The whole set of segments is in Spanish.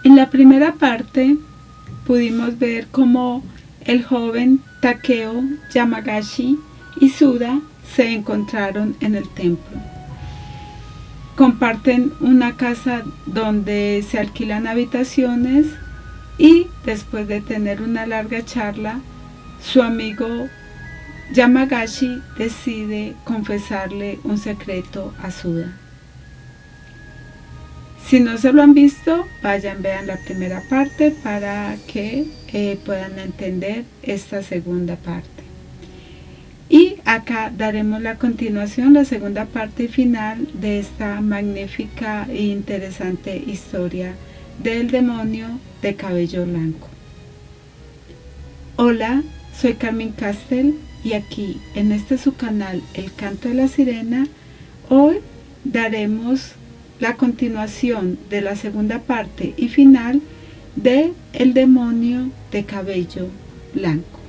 En la primera parte pudimos ver cómo el joven Takeo Yamagashi y Suda se encontraron en el templo. Comparten una casa donde se alquilan habitaciones y después de tener una larga charla, su amigo Yamagashi decide confesarle un secreto a Suda. Si no se lo han visto, vayan, vean la primera parte para que puedan entender esta segunda parte. Y acá daremos la continuación, la segunda parte y final de esta magnífica e interesante historia del demonio de cabello blanco. Hola, soy Carmen Castel y aquí en este su canal El Canto de la Sirena, hoy daremos la continuación de la segunda parte y final de El demonio de cabello blanco.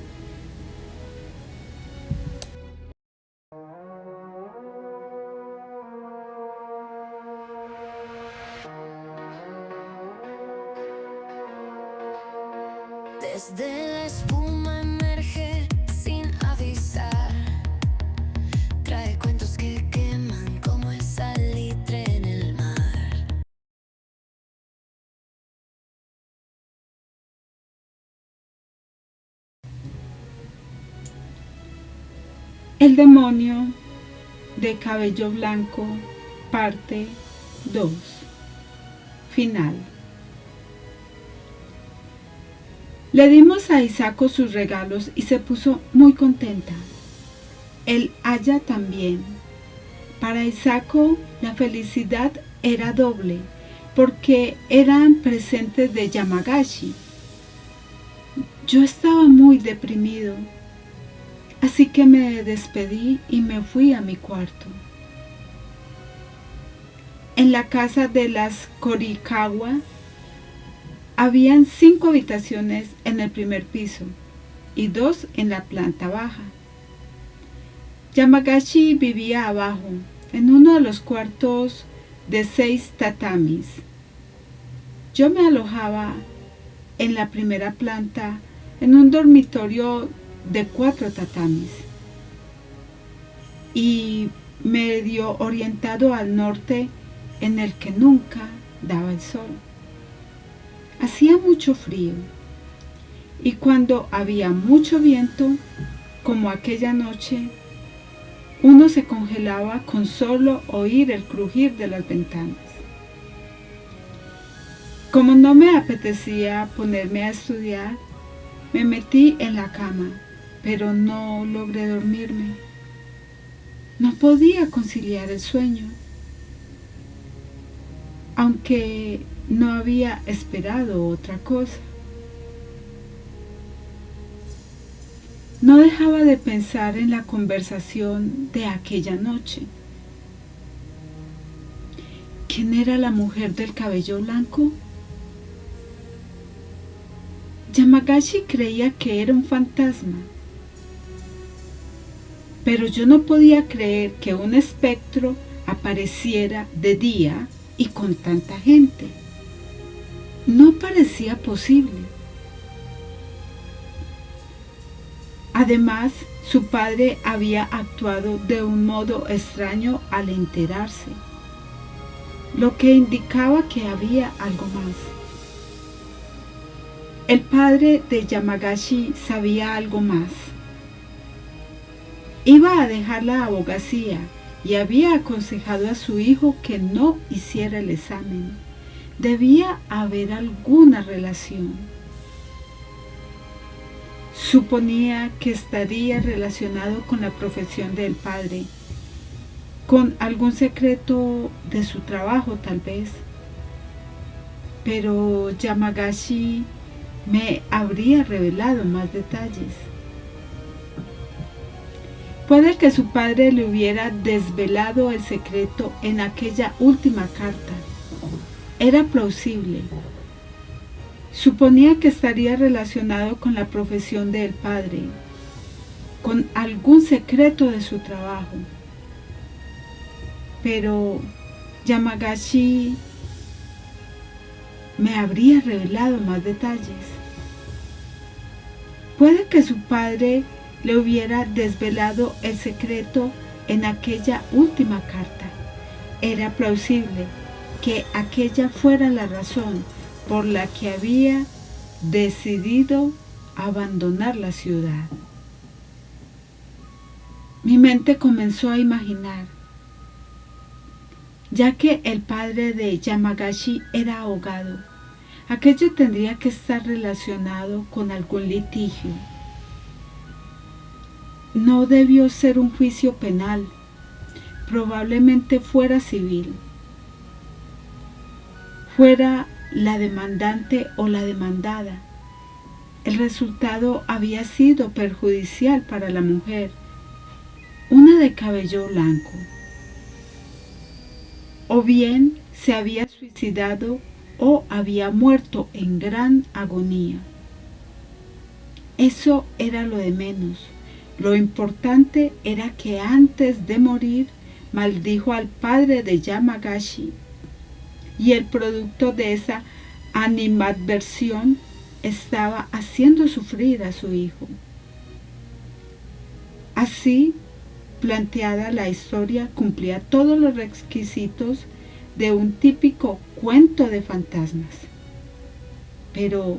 Desde la espuma emerge sin avisar, trae cuentos que queman como el salitre en el mar. El demonio de cabello blanco, parte 2, final. Le dimos a Hisako sus regalos y se puso muy contenta. El Aya también. Para Hisako la felicidad era doble porque eran presentes de Yamagashi. Yo estaba muy deprimido, así que me despedí y me fui a mi cuarto. En la casa de las Korikawa habían 5 habitaciones en el primer piso y 2 en la planta baja. Yamagashi vivía abajo, en uno de los cuartos de 6 tatamis. Yo me alojaba en la primera planta, en un dormitorio de 4 tatamis y medio orientado al norte, en el que nunca daba el sol. Hacía mucho frío y cuando había mucho viento, como aquella noche, uno se congelaba con solo oír el crujir de las ventanas. Como no me apetecía ponerme a estudiar, me metí en la cama, pero no logré dormirme. No podía conciliar el sueño, aunque no había esperado otra cosa. No dejaba de pensar en la conversación de aquella noche. ¿Quién era la mujer del cabello blanco? Yamagashi creía que era un fantasma, pero yo no podía creer que un espectro apareciera de día y con tanta gente. No parecía posible. Además, su padre había actuado de un modo extraño al enterarse, lo que indicaba que había algo más. El padre de Yamagashi sabía algo más. Iba a dejar la abogacía y había aconsejado a su hijo que no hiciera el examen. Debía haber alguna relación. Suponía que estaría relacionado con la profesión del padre, con algún secreto de su trabajo tal vez. Pero Yamagashi me habría revelado más detalles. Puede que su padre le hubiera desvelado el secreto en aquella última carta. Era plausible. Suponía que estaría relacionado con la profesión del padre, con algún secreto de su trabajo. Pero Yamagashi me habría revelado más detalles. Puede que su padre le hubiera desvelado el secreto en aquella última carta. Era plausible que aquella fuera la razón por la que había decidido abandonar la ciudad. Mi mente comenzó a imaginar, ya que el padre de Yamagashi era abogado, aquello tendría que estar relacionado con algún litigio. No debió ser un juicio penal, probablemente fuera civil. Fuera la demandante o la demandada. El resultado había sido perjudicial para la mujer, una de cabello blanco. O bien se había suicidado o había muerto en gran agonía. Eso era lo de menos. Lo importante era que antes de morir maldijo al padre de Yamagashi, y el producto de esa animadversión estaba haciendo sufrir a su hijo. Así, planteada, la historia cumplía todos los requisitos de un típico cuento de fantasmas. Pero,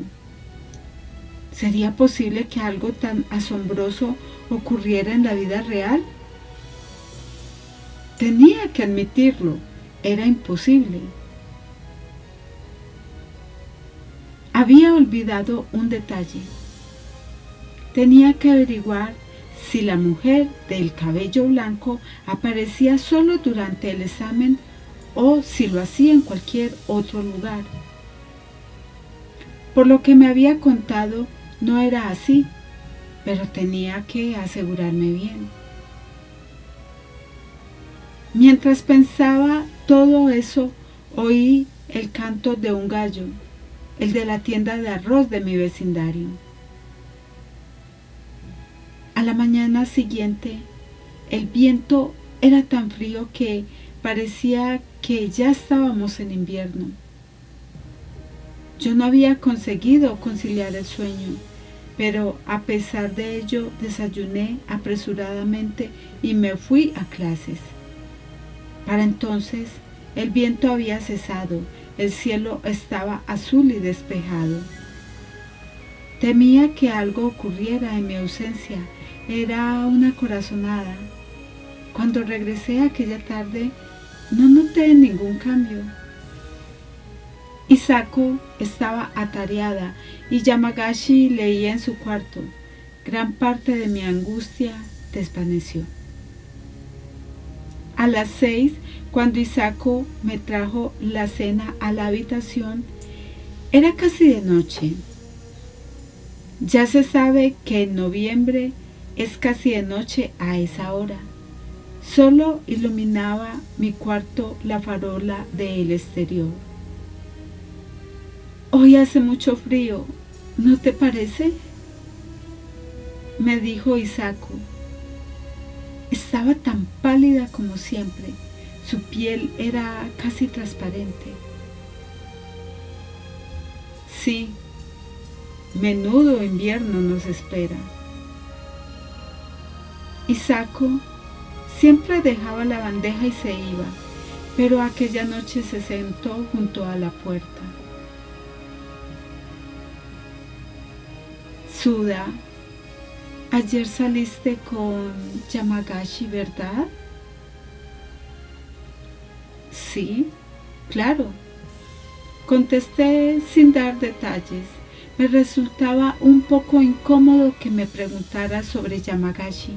¿sería posible que algo tan asombroso ocurriera en la vida real? Tenía que admitirlo, era imposible. Había olvidado un detalle. Tenía que averiguar si la mujer del cabello blanco aparecía solo durante el examen o si lo hacía en cualquier otro lugar. Por lo que me había contado, no era así, pero tenía que asegurarme bien. Mientras pensaba todo eso, oí el canto de un gallo, el de la tienda de arroz de mi vecindario. A la mañana siguiente, el viento era tan frío que parecía que ya estábamos en invierno. Yo no había conseguido conciliar el sueño, pero a pesar de ello desayuné apresuradamente y me fui a clases. Para entonces, el viento había cesado, el cielo estaba azul y despejado. Temía que algo ocurriera en mi ausencia, era una corazonada. Cuando regresé aquella tarde, no noté ningún cambio. Isako estaba atareada y Yamagashi leía en su cuarto. Gran parte de mi angustia desvaneció. A las 6, cuando Isako me trajo la cena a la habitación, era casi de noche. Ya se sabe que en noviembre es casi de noche a esa hora. Solo iluminaba mi cuarto la farola del exterior. Hoy hace mucho frío, ¿no te parece?, me dijo Isako. Estaba tan pálida como siempre. Su piel era casi transparente. Sí, menudo invierno nos espera. Isako siempre dejaba la bandeja y se iba, pero aquella noche se sentó junto a la puerta. Suda, ayer saliste con Yamagashi, ¿verdad? Sí, claro. Contesté sin dar detalles. Me resultaba un poco incómodo que me preguntara sobre Yamagashi.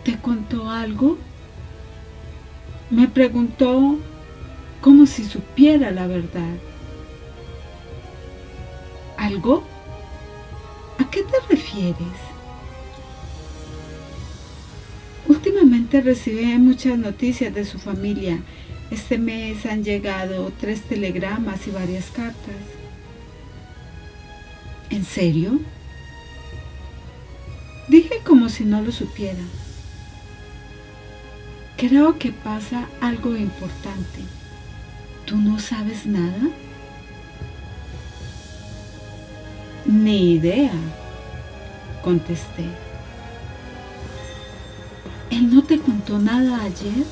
¿Te contó algo? Me preguntó como si supiera la verdad. ¿Algo? ¿A qué te refieres? Últimamente recibí muchas noticias de su familia. Este mes han llegado 3 telegramas y varias cartas. ¿En serio? Dije como si no lo supiera. Creo que pasa algo importante. ¿Tú no sabes nada? Ni idea, contesté. ¿Él no te contó nada ayer?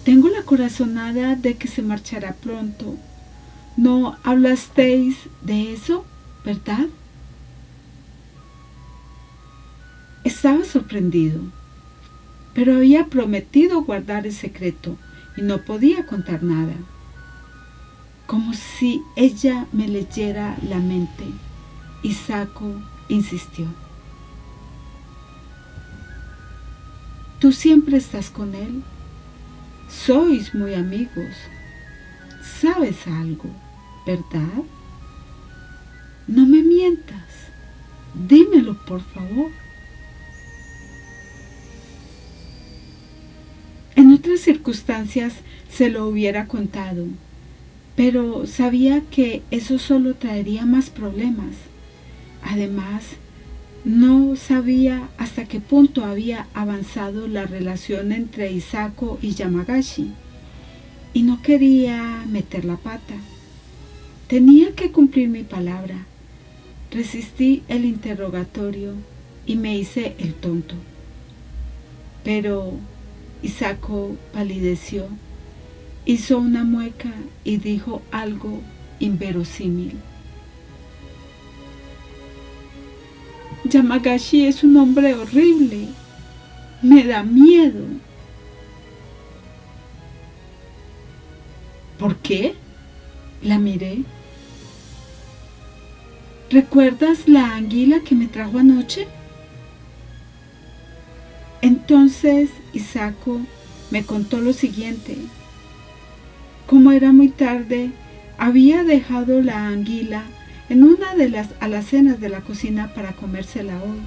Tengo la corazonada de que se marchará pronto. ¿No hablasteis de eso, verdad? Estaba sorprendido, pero había prometido guardar el secreto y no podía contar nada. Como si ella me leyera la mente, Isako insistió. Tú siempre estás con él. Sois muy amigos. ¿Sabes algo, verdad? No me mientas. Dímelo, por favor. En otras circunstancias se lo hubiera contado, pero sabía que eso solo traería más problemas. Además, no sabía hasta qué punto había avanzado la relación entre Isako y Yamagashi, y no quería meter la pata. Tenía que cumplir mi palabra. Resistí el interrogatorio y me hice el tonto. Pero Isako palideció, hizo una mueca y dijo algo inverosímil. Yamagashi es un hombre horrible. Me da miedo. ¿Por qué? La miré. ¿Recuerdas la anguila que me trajo anoche? Entonces Isako me contó lo siguiente. Como era muy tarde, había dejado la anguila en una de las alacenas de la cocina para comérsela hoy.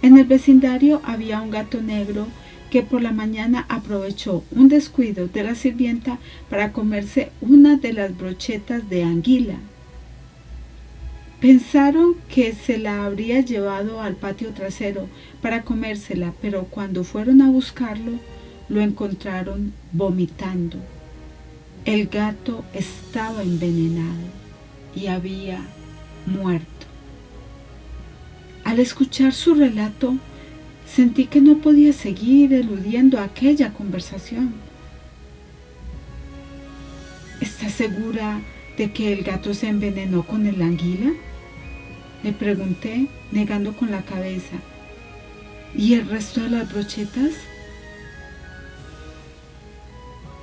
En el vecindario había un gato negro que por la mañana aprovechó un descuido de la sirvienta para comerse una de las brochetas de anguila. Pensaron que se la habría llevado al patio trasero para comérsela, pero cuando fueron a buscarlo, lo encontraron vomitando. El gato estaba envenenado y había muerto. Al escuchar su relato, sentí que no podía seguir eludiendo aquella conversación. ¿Estás segura de que el gato se envenenó con el anguila? Le pregunté, negando con la cabeza. ¿Y el resto de las brochetas?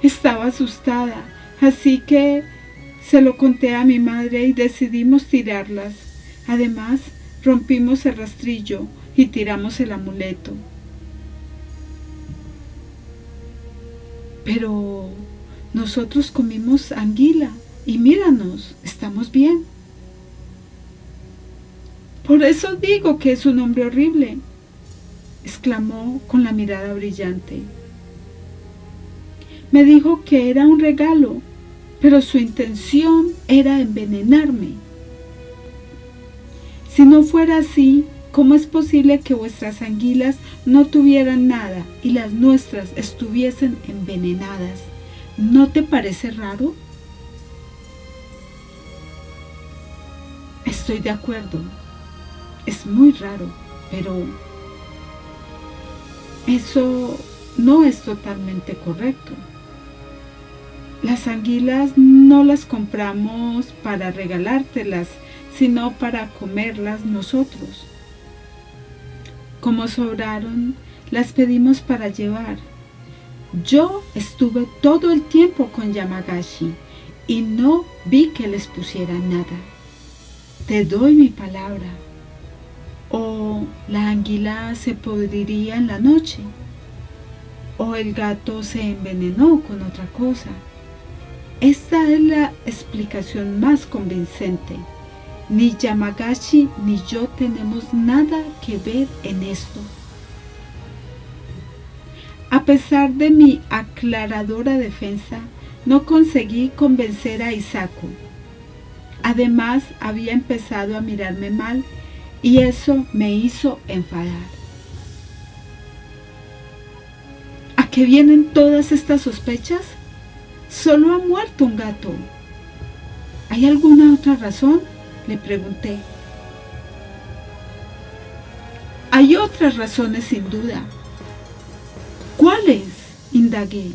Estaba asustada, así que se lo conté a mi madre y decidimos tirarlas. Además, rompimos el rastrillo y tiramos el amuleto. Pero nosotros comimos anguila y míranos, estamos bien. Por eso digo que es un hombre horrible, exclamó con la mirada brillante. Me dijo que era un regalo, pero su intención era envenenarme. Si no fuera así, ¿cómo es posible que vuestras anguilas no tuvieran nada y las nuestras estuviesen envenenadas? ¿No te parece raro? Estoy de acuerdo. Es muy raro, pero eso no es totalmente correcto. Las anguilas no las compramos para regalártelas, sino para comerlas nosotros. Como sobraron, las pedimos para llevar. Yo estuve todo el tiempo con Yamagashi y no vi que les pusiera nada. Te doy mi palabra. O la anguila se podriría en la noche, o el gato se envenenó con otra cosa. Esta es la explicación más convincente. Ni Yamagashi ni yo tenemos nada que ver en esto. A pesar de mi aclaradora defensa, no conseguí convencer a Isako. Además, había empezado a mirarme mal y eso me hizo enfadar. ¿A qué vienen todas estas sospechas? Solo ha muerto un gato. ¿Hay alguna otra razón?, le pregunté. Hay otras razones sin duda. ¿Cuáles?, indagué.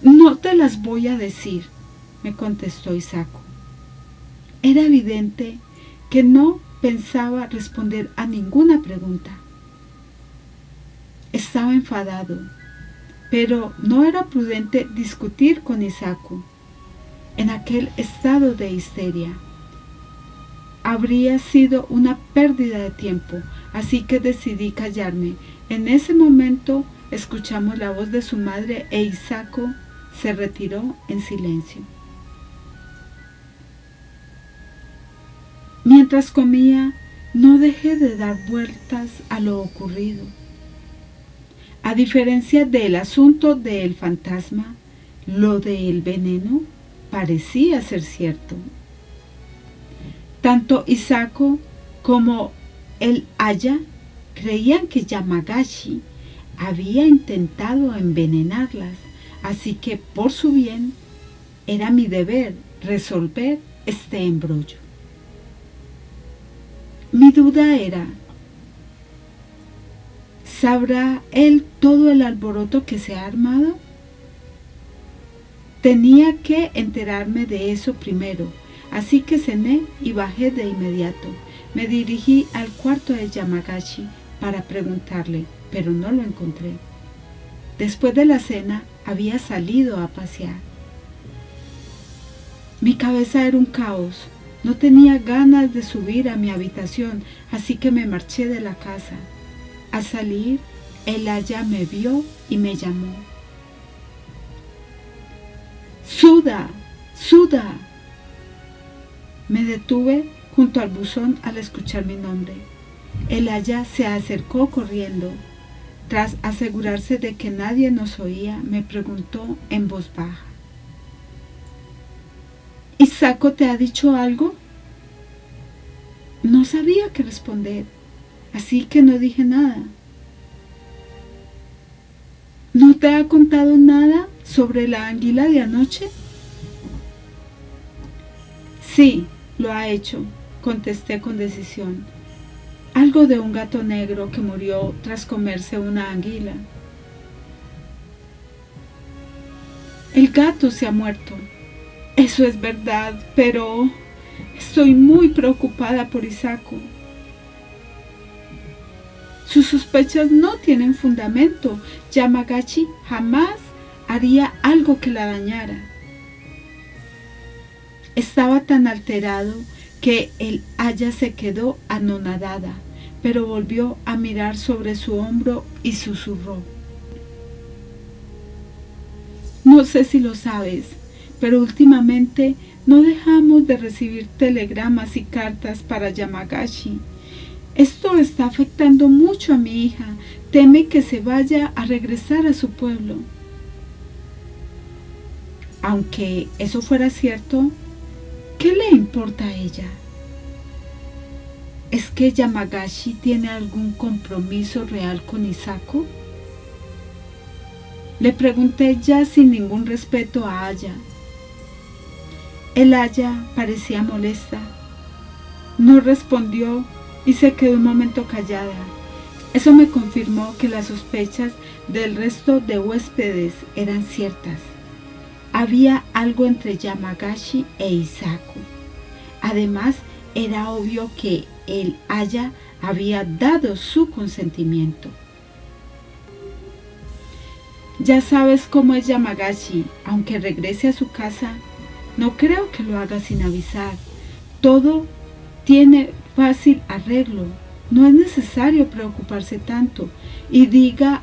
No te las voy a decir, me contestó Isako. Era evidente que no pensaba responder a ninguna pregunta. Estaba enfadado, pero no era prudente discutir con Isako en aquel estado de histeria. Habría sido una pérdida de tiempo, así que decidí callarme. En ese momento escuchamos la voz de su madre e Isako se retiró en silencio. Mientras comía, no dejé de dar vueltas a lo ocurrido. A diferencia del asunto del fantasma, lo del veneno parecía ser cierto. Tanto Isako como el Aya creían que Yamagashi había intentado envenenarlas, así que por su bien era mi deber resolver este embrollo. Mi duda era, ¿sabrá él todo el alboroto que se ha armado? Tenía que enterarme de eso primero, así que cené y bajé de inmediato. Me dirigí al cuarto de Yamagashi para preguntarle, pero no lo encontré. Después de la cena había salido a pasear. Mi cabeza era un caos. No tenía ganas de subir a mi habitación, así que me marché de la casa. Al salir, el Aya me vio y me llamó. ¡Suda! ¡Suda! Me detuve junto al buzón al escuchar mi nombre. El Aya se acercó corriendo. Tras asegurarse de que nadie nos oía, me preguntó en voz baja. ¿Isako te ha dicho algo? No sabía qué responder, así que no dije nada. ¿No te ha contado nada sobre la anguila de anoche? Sí, lo ha hecho, contesté con decisión. Algo de un gato negro que murió tras comerse una anguila. El gato se ha muerto. Eso es verdad, pero estoy muy preocupada por Isako. Sus sospechas no tienen fundamento. Yamagashi jamás haría algo que la dañara. Estaba tan alterado que el Aya se quedó anonadada, pero volvió a mirar sobre su hombro y susurró. No sé si lo sabes, pero últimamente no dejamos de recibir telegramas y cartas para Yamagashi. Esto está afectando mucho a mi hija. Teme que se vaya a regresar a su pueblo. Aunque eso fuera cierto, ¿qué le importa a ella? ¿Es que Yamagashi tiene algún compromiso real con Isako? Le pregunté ya sin ningún respeto a Aya. El Aya parecía molesta. No respondió y se quedó un momento callada. Eso me confirmó que las sospechas del resto de huéspedes eran ciertas. Había algo entre Yamagashi e Isako. Además, era obvio que el Aya había dado su consentimiento. Ya sabes cómo es Yamagashi. Aunque regrese a su casa, no creo que lo haga sin avisar. Todo tiene fácil arreglo. No es necesario preocuparse tanto. Y diga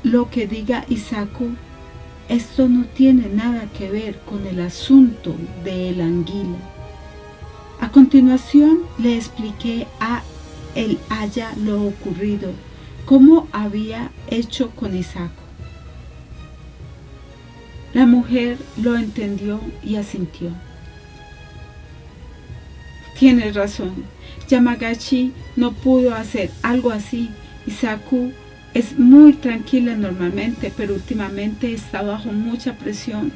lo que diga Isako, esto no tiene nada que ver con el asunto de la anguila. A continuación le expliqué a el Aya lo ocurrido, cómo había hecho con Isako. La mujer lo entendió y asintió. Tienes razón, Yamagashi no pudo hacer algo así. Isako Es muy tranquila normalmente, pero últimamente está bajo mucha presión.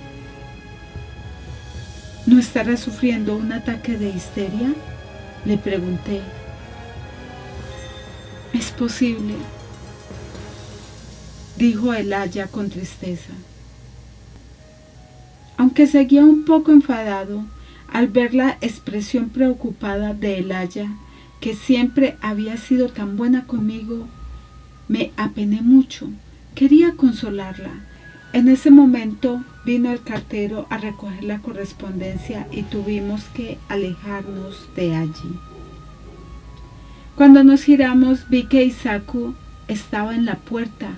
¿No estará sufriendo un ataque de histeria?, le pregunté. Es posible, dijo el aya con tristeza. Aunque seguía un poco enfadado al ver la expresión preocupada de el aya, que siempre había sido tan buena conmigo, me apené mucho. Quería consolarla. En ese momento vino el cartero a recoger la correspondencia y tuvimos que alejarnos de allí. Cuando nos giramos vi que Isaku estaba en la puerta.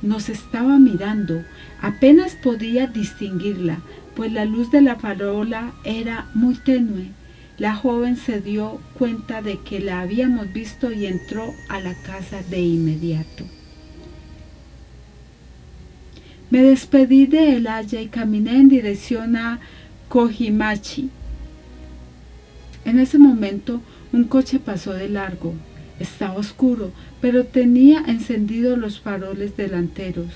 Nos estaba mirando. Apenas podía distinguirla, pues la luz de la farola era muy tenue. La joven se dio cuenta de que la habíamos visto y entró a la casa de inmediato. Me despedí de el aya y caminé en dirección a Kojimachi. En ese momento un coche pasó de largo. Estaba oscuro, pero tenía encendidos los faroles delanteros.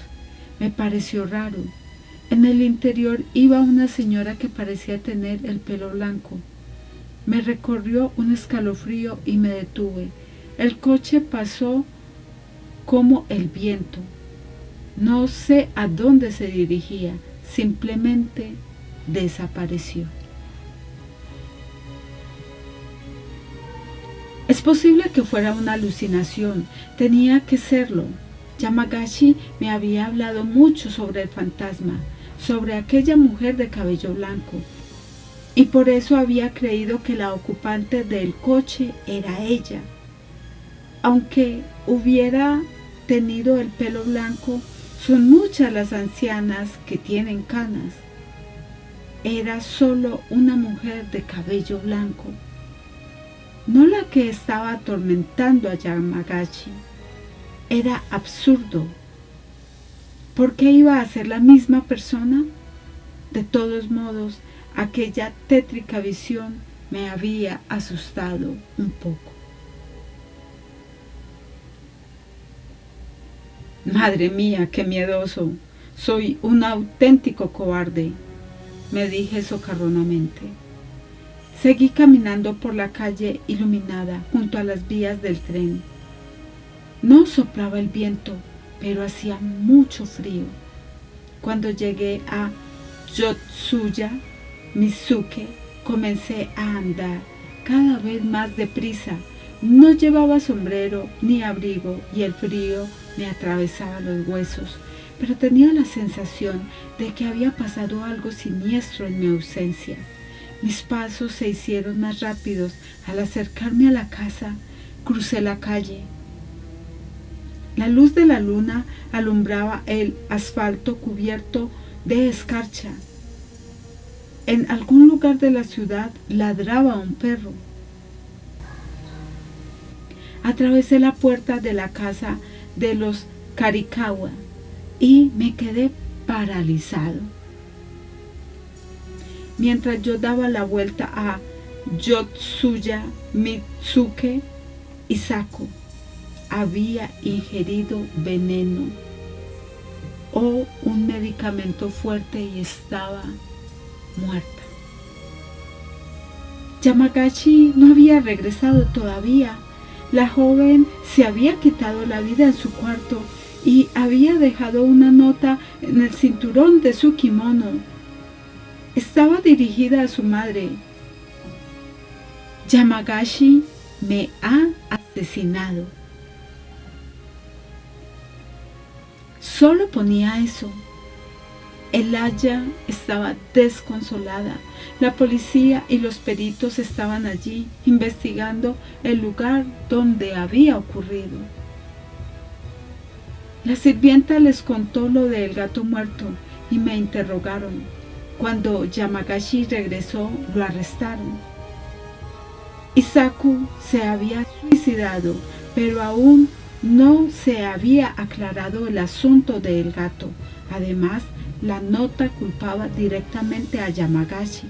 Me pareció raro. En el interior iba una señora que parecía tener el pelo blanco. Me recorrió un escalofrío y me detuve. El coche pasó como el viento. No sé a dónde se dirigía, simplemente desapareció. Es posible que fuera una alucinación, tenía que serlo. Yamagashi me había hablado mucho sobre el fantasma, sobre aquella mujer de cabello blanco, y por eso había creído que la ocupante del coche era ella. Aunque hubiera tenido el pelo blanco, son muchas las ancianas que tienen canas. Era solo una mujer de cabello blanco, no la que estaba atormentando a Yamagashi. Era absurdo. ¿Por qué iba a ser la misma persona? De todos modos, aquella tétrica visión me había asustado un poco. Madre mía, qué miedoso. Soy un auténtico cobarde, me dije socarronamente. Seguí caminando por la calle iluminada junto a las vías del tren. No soplaba el viento, pero hacía mucho frío. Cuando llegué a Yotsuya Mizuke, comencé a andar cada vez más deprisa. No llevaba sombrero ni abrigo y el frío me atravesaba los huesos, pero tenía la sensación de que había pasado algo siniestro en mi ausencia. Mis pasos se hicieron más rápidos. Al acercarme a la casa, crucé la calle. La luz de la luna alumbraba el asfalto cubierto de escarcha. En algún lugar de la ciudad ladraba un perro. Atravesé la puerta de la casa de los Karikawa y me quedé paralizado. Mientras yo daba la vuelta a Yotsuya Mizuke, Isaku había ingerido veneno o un medicamento fuerte y estaba muerta. Yamagashi no había regresado todavía. La joven se había quitado la vida en su cuarto y había dejado una nota en el cinturón de su kimono. Estaba dirigida a su madre. Yamagashi me ha asesinado. Solo ponía eso. El aya estaba desconsolada. La policía y los peritos estaban allí investigando el lugar donde había ocurrido. La sirvienta les contó lo del gato muerto y me interrogaron. Cuando Yamagashi regresó, lo arrestaron. Isaku se había suicidado, pero aún no se había aclarado el asunto del gato. Además, la nota culpaba directamente a Yamagashi.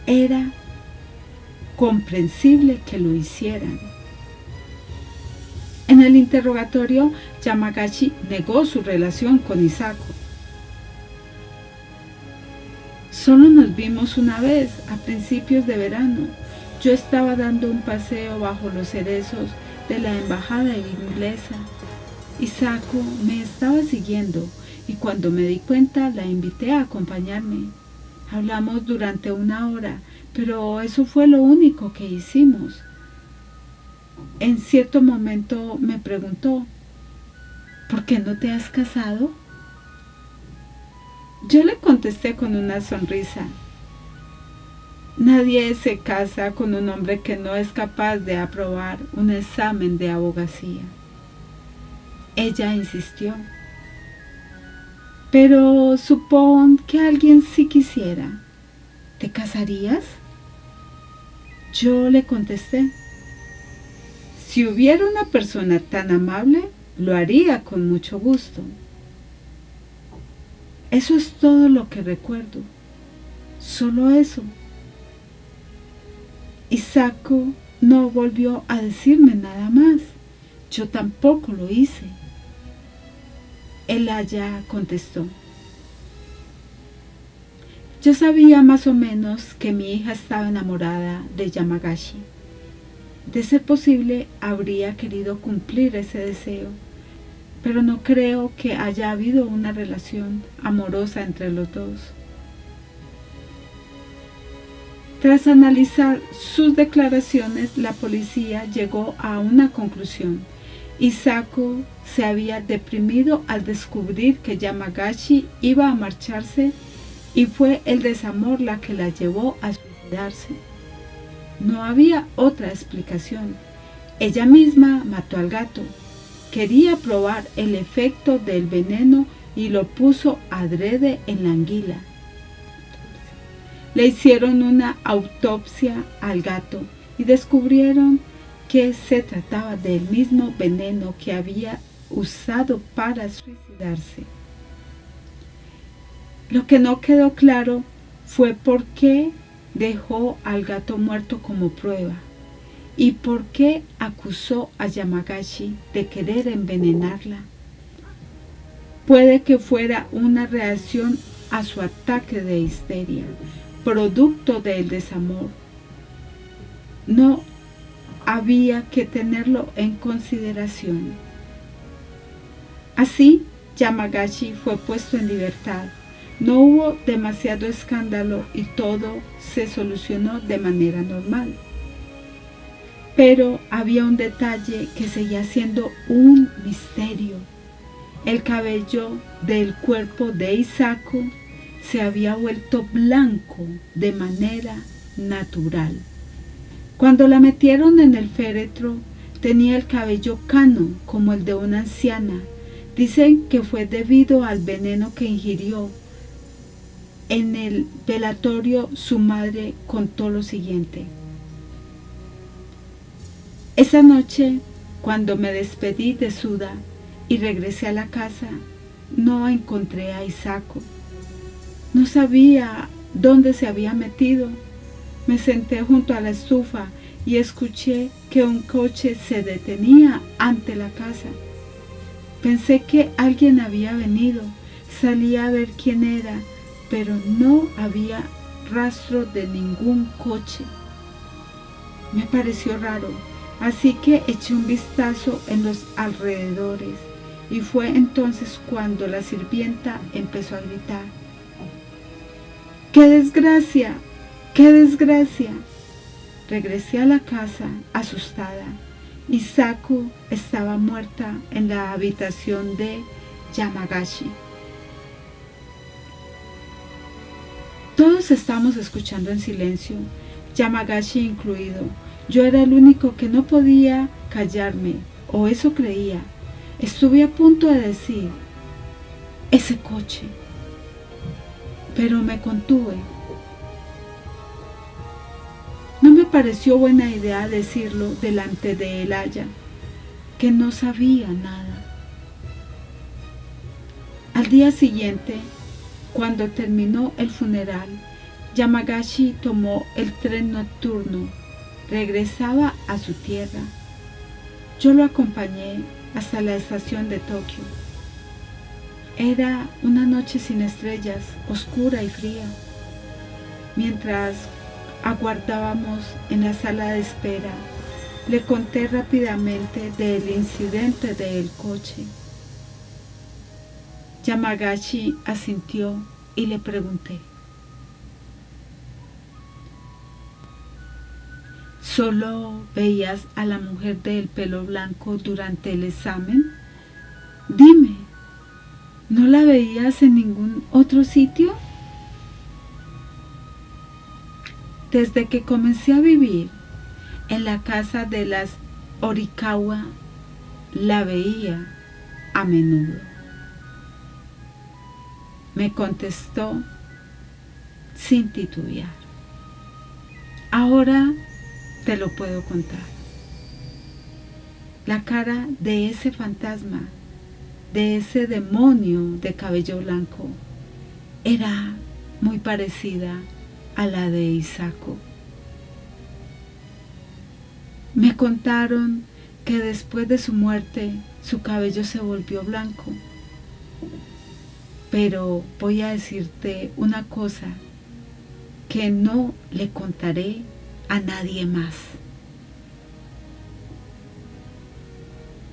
Era comprensible que lo hicieran. En el interrogatorio, Yamagashi negó su relación con Hisako. Solo nos vimos una vez, a principios de verano. Yo estaba dando un paseo bajo los cerezos de la embajada inglesa. Hisako me estaba siguiendo y cuando me di cuenta la invité a acompañarme. Hablamos durante 1 hora, pero eso fue lo único que hicimos. En cierto momento me preguntó, ¿por qué no te has casado? Yo le contesté con una sonrisa. Nadie se casa con un hombre que no es capaz de aprobar un examen de abogacía. Ella insistió. Pero supón que alguien sí quisiera. ¿Te casarías? Yo le contesté. Si hubiera una persona tan amable, lo haría con mucho gusto. Eso es todo lo que recuerdo. Solo eso. Hisako no volvió a decirme nada más. Yo tampoco lo hice. El aya contestó. Yo sabía más o menos que mi hija estaba enamorada de Yamagashi. De ser posible, habría querido cumplir ese deseo, pero no creo que haya habido una relación amorosa entre los dos. Tras analizar sus declaraciones, la policía llegó a una conclusión. Hisako se había deprimido al descubrir que Yamagashi iba a marcharse y fue el desamor la que la llevó a suicidarse. No había otra explicación. Ella misma mató al gato. Quería probar el efecto del veneno y lo puso adrede en la anguila. Le hicieron una autopsia al gato y descubrieron que se trataba del mismo veneno que había usado para suicidarse. Lo que no quedó claro fue por qué dejó al gato muerto como prueba y por qué acusó a Yamagashi de querer envenenarla. Puede que fuera una reacción a su ataque de histeria, producto del desamor. No había que tenerlo en consideración. Así, Yamagashi fue puesto en libertad. No hubo demasiado escándalo y todo se solucionó de manera normal. Pero había un detalle que seguía siendo un misterio. El cabello del cuerpo de Hisako se había vuelto blanco de manera natural. Cuando la metieron en el féretro, tenía el cabello cano como el de una anciana. Dicen que fue debido al veneno que ingirió. En el velatorio su madre contó lo siguiente. Esa noche, cuando me despedí de Suda y regresé a la casa, no encontré a Hisako. No sabía dónde se había metido. Me senté junto a la estufa y escuché que un coche se detenía ante la casa. Pensé que alguien había venido. Salí a ver quién era, pero no había rastro de ningún coche. Me pareció raro, así que eché un vistazo en los alrededores y fue entonces cuando la sirvienta empezó a gritar. ¡Qué desgracia! ¡Qué desgracia! Regresé a la casa asustada. Hisako estaba muerta en la habitación de Yamagashi. Todos estábamos escuchando en silencio, Yamagashi incluido. Yo era el único que no podía callarme, o eso creía. Estuve a punto de decir, ese coche, pero me contuve. No me pareció buena idea decirlo delante de el aya, que no sabía nada. Al día siguiente, cuando terminó el funeral, Yamagashi tomó el tren nocturno. Regresaba a su tierra. Yo lo acompañé hasta la estación de Tokio. Era una noche sin estrellas, oscura y fría. Mientras aguardábamos en la sala de espera, le conté rápidamente del incidente del coche. Yamagashi asintió y le pregunté: ¿solo veías a la mujer del pelo blanco durante el examen? Dime, ¿no la veías en ningún otro sitio? Desde que comencé a vivir en la casa de las Horikawa, la veía a menudo, me contestó sin titubear. Ahora te lo puedo contar. La cara de ese fantasma, de ese demonio de cabello blanco, era muy parecida a la de Hisako. Me contaron que después de su muerte su cabello se volvió blanco. Pero voy a decirte una cosa que no le contaré a nadie más.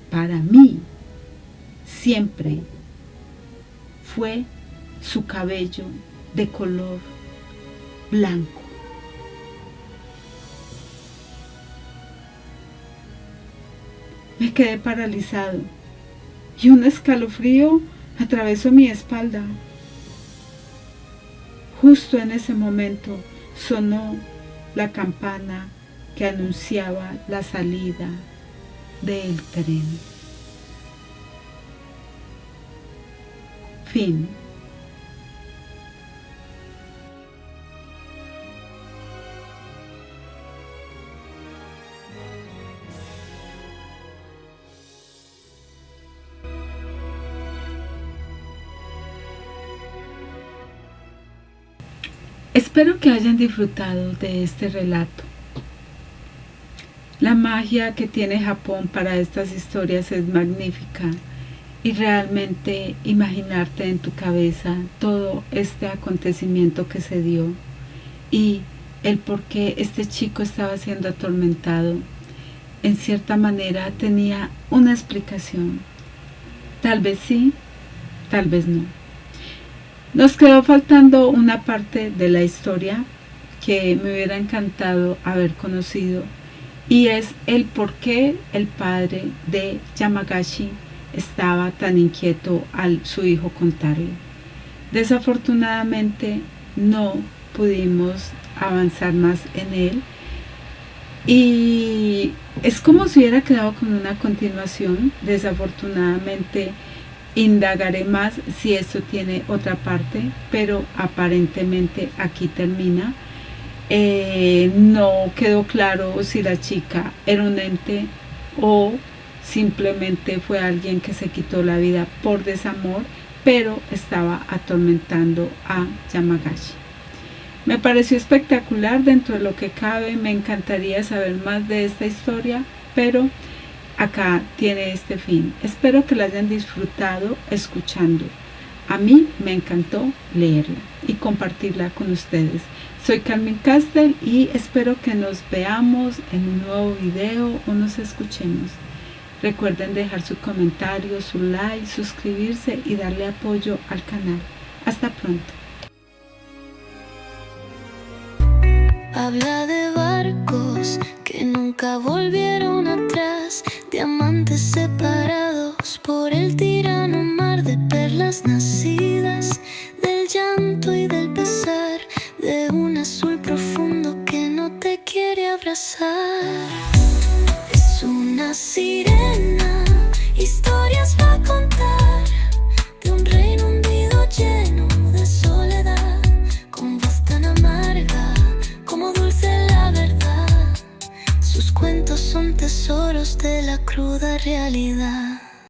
Para mí, siempre fue su cabello de color blanco. Me quedé paralizado y un escalofrío atravesó mi espalda. Justo en ese momento sonó la campana que anunciaba la salida del tren. Fin. Espero que hayan disfrutado de este relato. La magia que tiene Japón para estas historias es magnífica y realmente imaginarte en tu cabeza todo este acontecimiento que se dio y el por qué este chico estaba siendo atormentado, en cierta manera tenía una explicación. Tal vez sí, tal vez no. Nos quedó faltando una parte de la historia que me hubiera encantado haber conocido y es el por qué el padre de Yamagashi estaba tan inquieto al su hijo contarle. Desafortunadamente no pudimos avanzar más en él y es como si hubiera quedado con una continuación. Desafortunadamente indagaré más si esto tiene otra parte, pero aparentemente aquí termina. No quedó claro si la chica era un ente o simplemente fue alguien que se quitó la vida por desamor, pero estaba atormentando a Yamagashi. Me pareció espectacular dentro de lo que cabe. Me encantaría saber más de esta historia, pero acá tiene este fin. Espero que la hayan disfrutado escuchando. A mí me encantó leerla y compartirla con ustedes. Soy Carmen Castel y espero que nos veamos en un nuevo video o nos escuchemos. Recuerden dejar su comentario, su like, suscribirse y darle apoyo al canal. Hasta pronto. Habla de barcos que nunca volvieron atrás, diamantes separados por el tirano mar de perlas nacidas del llanto y del pesar de un azul profundo que no te quiere abrazar. Es una sirena, historias va a contar de un reino hundido lleno de soledad, con voz tan amarga como dulce la verdad. Sus cuentos son tesoros de la cruda realidad.